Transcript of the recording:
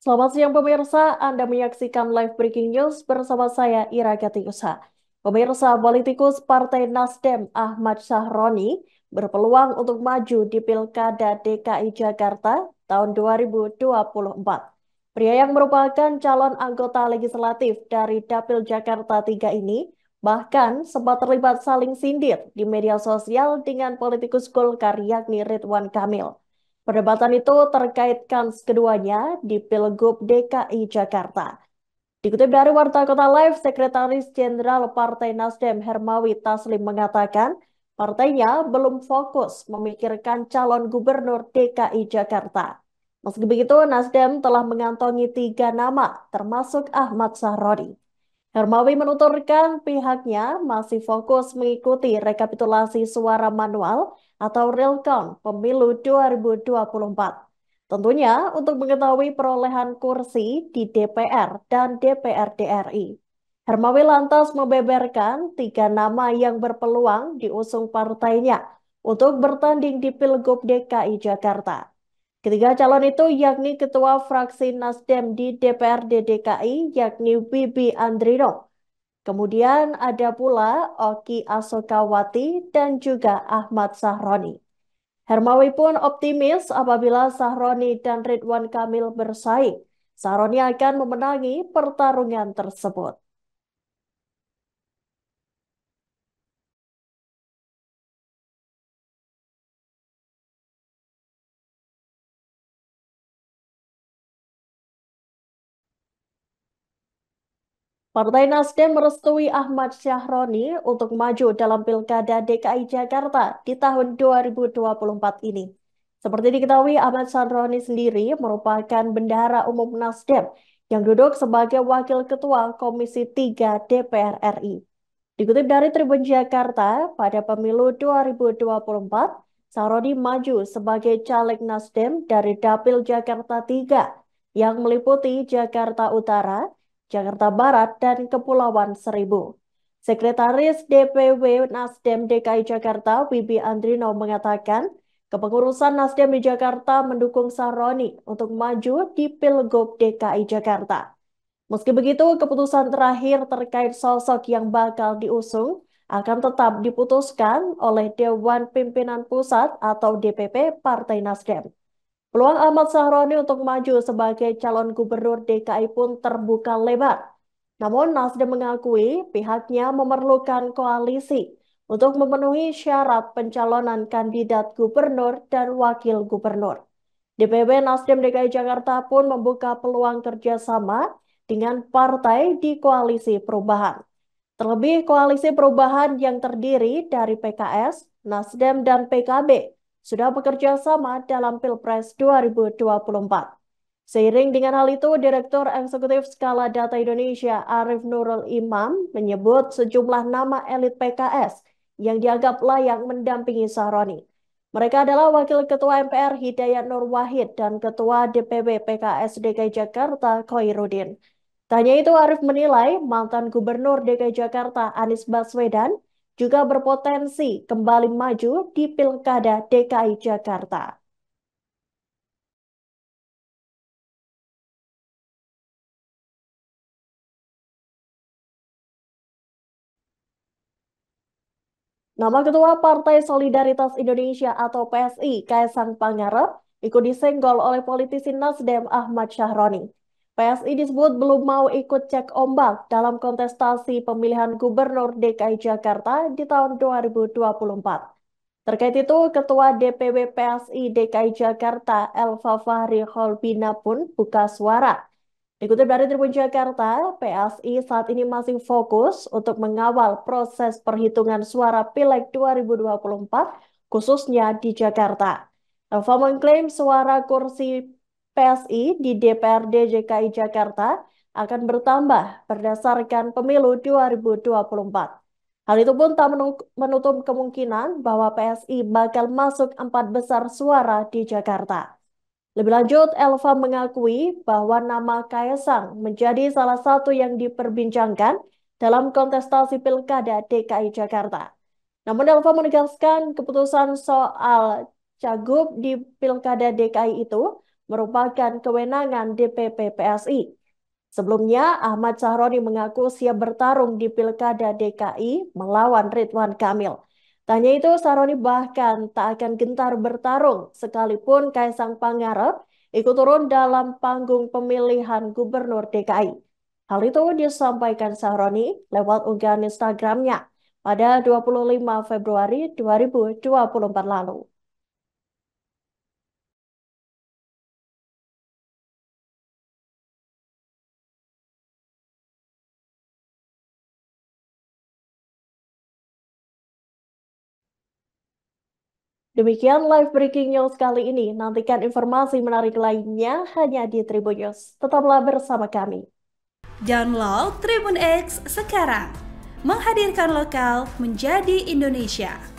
Selamat siang pemirsa, Anda menyaksikan live breaking news bersama saya Ira Gatiusa. Pemirsa, politikus Partai Nasdem Ahmad Sahroni berpeluang untuk maju di Pilkada DKI Jakarta tahun 2024. Pria yang merupakan calon anggota legislatif dari Dapil Jakarta 3 ini bahkan sempat terlibat saling sindir di media sosial dengan politikus Golkar yakni Ridwan Kamil. Perdebatan itu terkait kans keduanya di Pilgub DKI Jakarta. Dikutip dari Warta Kota Live, Sekretaris Jenderal Partai Nasdem Hermawi Taslim mengatakan partainya belum fokus memikirkan calon gubernur DKI Jakarta. Meski begitu, Nasdem telah mengantongi 3 nama, termasuk Ahmad Sahroni. Hermawi menuturkan pihaknya masih fokus mengikuti rekapitulasi suara manual atau real count pemilu 2024. Tentunya untuk mengetahui perolehan kursi di DPR dan DPRD RI. Hermawi lantas membeberkan 3 nama yang berpeluang diusung partainya untuk bertanding di Pilgub DKI Jakarta. Ketiga calon itu yakni Ketua Fraksi Nasdem di DPRD DKI yakni Bibi Andrino. Kemudian ada pula Oki Asokawati dan juga Ahmad Sahroni. Hermawi pun optimis apabila Sahroni dan Ridwan Kamil bersaing. Sahroni akan memenangi pertarungan tersebut. Partai Nasdem merestui Ahmad Syahroni untuk maju dalam Pilkada DKI Jakarta di tahun 2024 ini. Seperti diketahui, Ahmad Syahroni sendiri merupakan bendahara umum Nasdem yang duduk sebagai Wakil Ketua Komisi 3 DPR RI. Dikutip dari Tribun Jakarta, pada pemilu 2024, Syahroni maju sebagai caleg Nasdem dari Dapil Jakarta 3 yang meliputi Jakarta Utara, Jakarta Barat, dan Kepulauan Seribu. Sekretaris DPW Nasdem DKI Jakarta, Wibi Andrino mengatakan, kepengurusan Nasdem di Jakarta mendukung Sahroni untuk maju di Pilgub DKI Jakarta. Meski begitu, keputusan terakhir terkait sosok yang bakal diusung akan tetap diputuskan oleh Dewan Pimpinan Pusat atau DPP Partai Nasdem. Peluang Ahmad Sahroni untuk maju sebagai calon gubernur DKI pun terbuka lebar. Namun Nasdem mengakui pihaknya memerlukan koalisi untuk memenuhi syarat pencalonan kandidat gubernur dan wakil gubernur. DPP Nasdem DKI Jakarta pun membuka peluang kerjasama dengan partai di koalisi perubahan. Terlebih koalisi perubahan yang terdiri dari PKS, Nasdem, dan PKB sudah bekerja sama dalam Pilpres 2024. Seiring dengan hal itu, Direktur Eksekutif Skala Data Indonesia Arif Nurul Imam menyebut sejumlah nama elit PKS yang dianggap layak mendampingi Sahroni. Mereka adalah Wakil Ketua MPR Hidayat Nur Wahid dan Ketua DPW PKS DKI Jakarta Khoirudin. Tanya itu Arif menilai mantan Gubernur DKI Jakarta Anies Baswedan juga berpotensi kembali maju di Pilkada DKI Jakarta. Nama Ketua Partai Solidaritas Indonesia atau PSI, Kaisang Pangarep, ikut disenggol oleh politisi Nasdem Ahmad Syahroni. PSI disebut belum mau ikut cek ombak dalam kontestasi pemilihan Gubernur DKI Jakarta di tahun 2024. Terkait itu, Ketua DPW PSI DKI Jakarta Elva Fahri Holbina pun buka suara. Dikutip dari Tribun Jakarta, PSI saat ini masih fokus untuk mengawal proses perhitungan suara Pileg 2024, khususnya di Jakarta. Elva mengklaim suara kursi PSI di DPRD DKI Jakarta akan bertambah berdasarkan pemilu 2024. Hal itu pun tak menutup kemungkinan bahwa PSI bakal masuk 4 besar suara di Jakarta. Lebih lanjut, Elva mengakui bahwa nama Kaisang menjadi salah satu yang diperbincangkan dalam kontestasi Pilkada DKI Jakarta. Namun Elva menegaskan keputusan soal Cagup di Pilkada DKI itu merupakan kewenangan DPP PSI. Sebelumnya, Ahmad Sahroni mengaku siap bertarung di Pilkada DKI melawan Ridwan Kamil. Tanya itu, Sahroni bahkan tak akan gentar bertarung sekalipun Kaisang Pangarep ikut turun dalam panggung pemilihan gubernur DKI. Hal itu disampaikan Sahroni lewat unggahan Instagramnya pada 25 Februari 2024 lalu. Demikian live breaking news kali ini. Nantikan informasi menarik lainnya hanya di Tribun News. Tetaplah bersama kami. Download Tribun X sekarang. Menghadirkan lokal menjadi Indonesia.